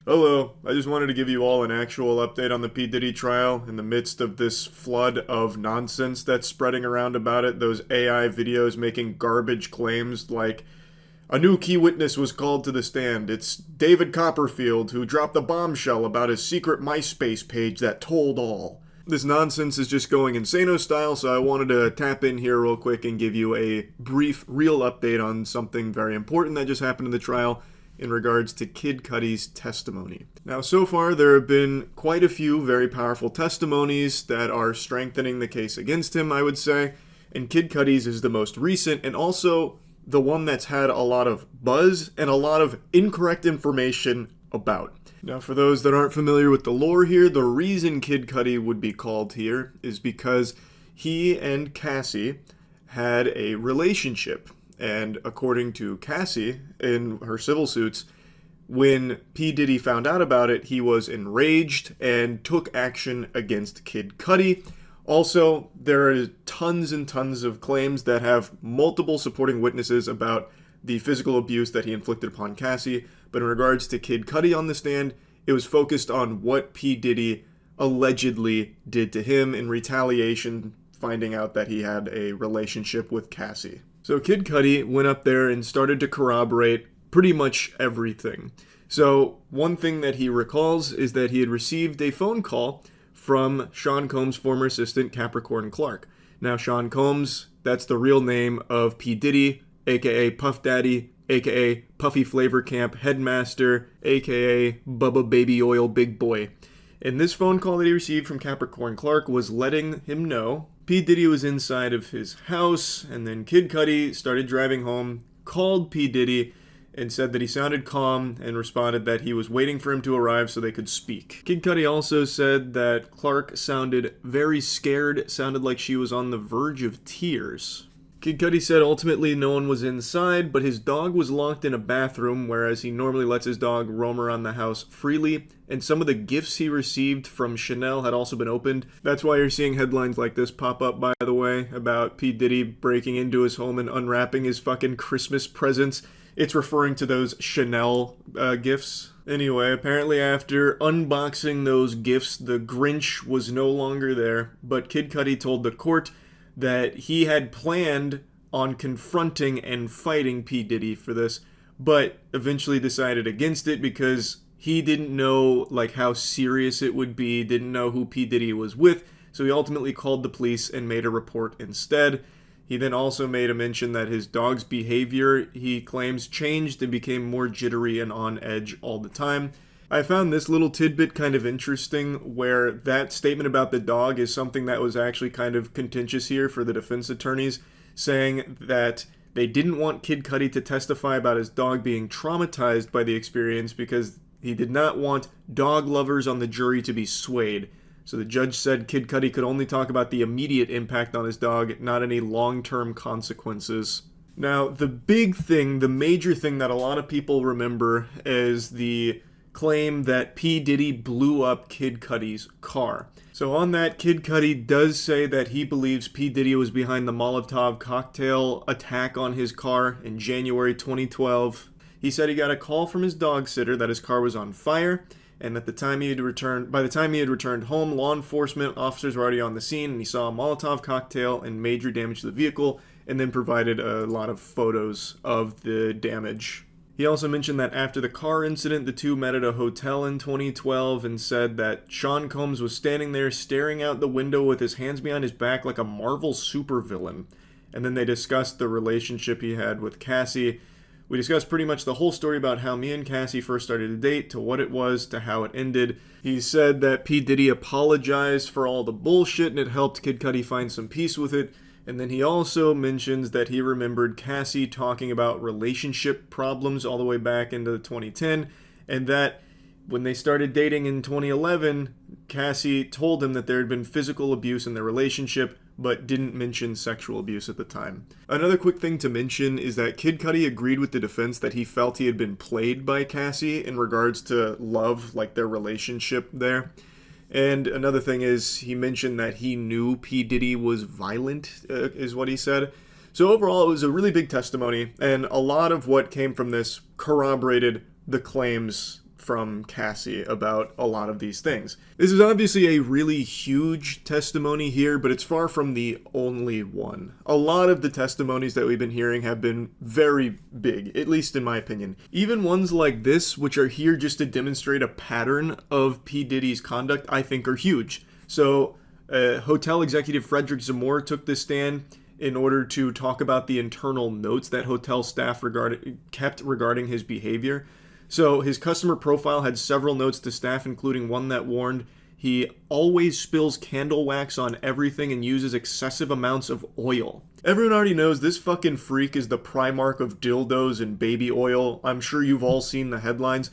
Hello, I just wanted to give you all an actual update on the P. Diddy trial in the midst of this flood of nonsense that's spreading around about it. Those AI videos making garbage claims like a new key witness was called to the stand. It's David Copperfield who dropped a bombshell about his secret MySpace page that told all. This nonsense is just going insano style, so I wanted to tap in here real quick and give you a brief, real update on something very important that just happened in the trial in regards to Kid Cudi's testimony. Now, so far, there have been quite a few very powerful testimonies that are strengthening the case against him, I would say, and Kid Cudi's is the most recent and also the one that's had a lot of buzz and a lot of incorrect information about. Now, for those that aren't familiar with the lore here, the reason Kid Cudi would be called here is because he and Cassie had a relationship. And according to Cassie, in her civil suits, when P. Diddy found out about it, he was enraged and took action against Kid Cudi. Also, there are tons and tons of claims that have multiple supporting witnesses about the physical abuse that he inflicted upon Cassie. But in regards to Kid Cudi on the stand, it was focused on what P. Diddy allegedly did to him in retaliation, finding out that he had a relationship with Cassie. So Kid Cudi went up there and started to corroborate pretty much everything. So one thing that he recalls is that he had received a phone call from Sean Combs' former assistant, Capricorn Clark. Now, Sean Combs, that's the real name of P. Diddy, aka Puff Daddy, aka Puffy Flavor Camp Headmaster, aka Bubba Baby Oil Big Boy. And this phone call that he received from Capricorn Clark was letting him know P. Diddy was inside of his house, and then Kid Cudi started driving home, called P. Diddy, and said that he sounded calm and responded that he was waiting for him to arrive so they could speak. Kid Cudi also said that Clark sounded very scared, sounded like she was on the verge of tears. Kid Cudi said ultimately no one was inside, but his dog was locked in a bathroom, whereas he normally lets his dog roam around the house freely, and some of the gifts he received from Chanel had also been opened. That's why you're seeing headlines like this pop up, by the way, about P. Diddy breaking into his home and unwrapping his fucking Christmas presents. It's referring to those Chanel gifts. Anyway, apparently after unboxing those gifts, the Grinch was no longer there, but Kid Cudi told the court that he had planned on confronting and fighting P. Diddy for this, but eventually decided against it because he didn't know how serious it would be, didn't know who P. Diddy was with, so he ultimately called the police and made a report instead. He then also made a mention that his dog's behavior, he claims, changed and became more jittery and on edge all the time. I found this little tidbit kind of interesting, where that statement about the dog is something that was actually kind of contentious here for the defense attorneys, saying that they didn't want Kid Cudi to testify about his dog being traumatized by the experience because he did not want dog lovers on the jury to be swayed. So the judge said Kid Cudi could only talk about the immediate impact on his dog, not any long-term consequences. Now, the big thing, the major thing that a lot of people remember is the claim that P. Diddy blew up Kid Cudi's car. So on that, Kid Cudi does say that he believes P. Diddy was behind the Molotov cocktail attack on his car in January 2012. He said he got a call from his dog sitter that his car was on fire, and by the time he had returned home, law enforcement officers were already on the scene, and he saw a Molotov cocktail and major damage to the vehicle, and then provided a lot of photos of the damage. He also mentioned that after the car incident, the two met at a hotel in 2012 and said that Sean Combs was standing there staring out the window with his hands behind his back like a Marvel supervillain. And then they discussed the relationship he had with Cassie. We discussed pretty much the whole story about how me and Cassie first started to date, to what it was, to how it ended. He said that P. Diddy apologized for all the bullshit and it helped Kid Cudi find some peace with it. And then he also mentions that he remembered Cassie talking about relationship problems all the way back into 2010, and that when they started dating in 2011, Cassie told him that there had been physical abuse in their relationship, but didn't mention sexual abuse at the time. Another quick thing to mention is that Kid Cudi agreed with the defense that he felt he had been played by Cassie in regards to love, their relationship there. And another thing is, he mentioned that he knew P. Diddy was violent, is what he said. So overall, it was a really big testimony, and a lot of what came from this corroborated the claims from Cassie about a lot of these things. This is obviously a really huge testimony here, but it's far from the only one. A lot of the testimonies that we've been hearing have been very big, at least in my opinion. Even ones like this, which are here just to demonstrate a pattern of P. Diddy's conduct, I think are huge. So, hotel executive Frederick Zamora took this stand in order to talk about the internal notes that hotel staff kept regarding his behavior. So his customer profile had several notes to staff, including one that warned he always spills candle wax on everything and uses excessive amounts of oil. Everyone already knows this fucking freak is the Primarch of dildos and baby oil. I'm sure you've all seen the headlines.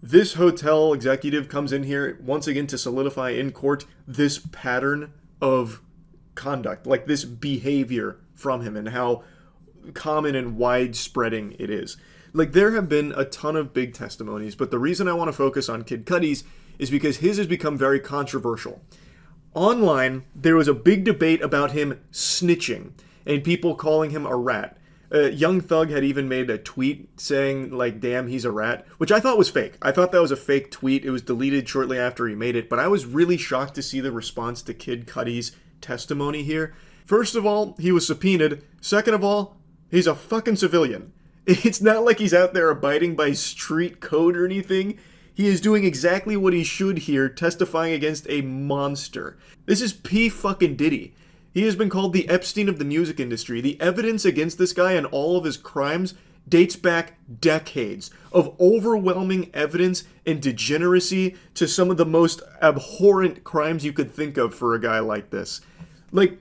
This hotel executive comes in here once again to solidify in court this pattern of conduct, like this behavior from him and how common and widespreading it is. Like, there have been a ton of big testimonies, but the reason I want to focus on Kid Cudi's is because his has become very controversial. Online, there was a big debate about him snitching and people calling him a rat. Young Thug had even made a tweet saying, like, damn, he's a rat, which I thought was fake. I thought that was a fake tweet. It was deleted shortly after he made it, but I was really shocked to see the response to Kid Cudi's testimony here. First of all, he was subpoenaed. Second of all, he's a fucking civilian. It's not like he's out there abiding by street code or anything. He is doing exactly what he should here, testifying against a monster. This is P fucking Diddy. He has been called the Epstein of the music industry. The evidence against this guy and all of his crimes dates back decades of overwhelming evidence and degeneracy to some of the most abhorrent crimes you could think of for a guy like this. Like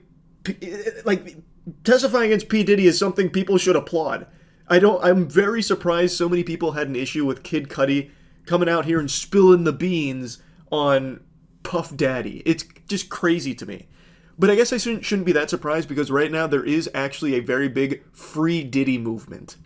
testifying against P. Diddy is something people should applaud. I'm very surprised so many people had an issue with Kid Cudi coming out here and spilling the beans on Puff Daddy. It's just crazy to me. But I guess I shouldn't be that surprised because right now there is actually a very big Free Diddy movement.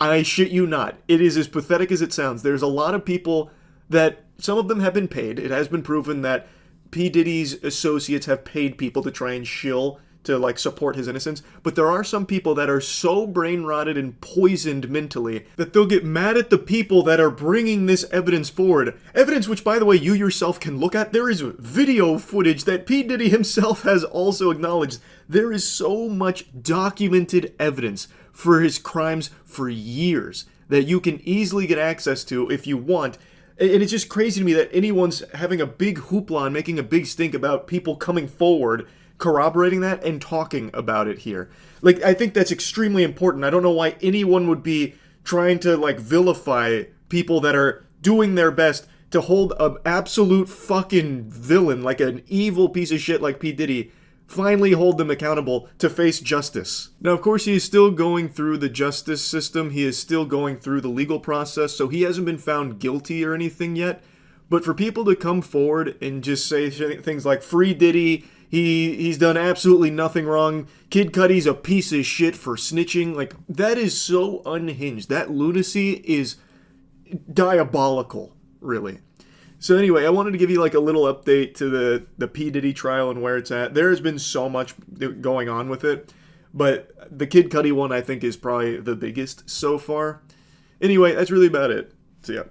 I shit you not. It is as pathetic as it sounds. There's a lot of people that, some of them have been paid. It has been proven that P. Diddy's associates have paid people to try and shill to, like, support his innocence. But there are some people that are so brain rotted and poisoned mentally that they'll get mad at the people that are bringing this evidence forward. Evidence which, by the way, you yourself can look at. There is video footage that P. Diddy himself has also acknowledged. There is so much documented evidence for his crimes for years that you can easily get access to if you want. And it's just crazy to me that anyone's having a big hoopla and making a big stink about people coming forward, corroborating that and talking about it here. Like, I think that's extremely important. I don't know why anyone would be trying to, like, vilify people that are doing their best to hold an absolute fucking villain, like an evil piece of shit like P. Diddy, finally hold them accountable to face justice. Now, of course, he is still going through the justice system. He is still going through the legal process, so he hasn't been found guilty or anything yet. But for people to come forward and just say things like, Free Diddy, he's done absolutely nothing wrong, Kid Cudi's a piece of shit for snitching, like, that is so unhinged. That lunacy is diabolical, really. So anyway, I wanted to give you like a little update to the P. Diddy trial and where it's at. There has been so much going on with it, but the Kid Cudi one I think is probably the biggest so far. Anyway, that's really about it. So yeah.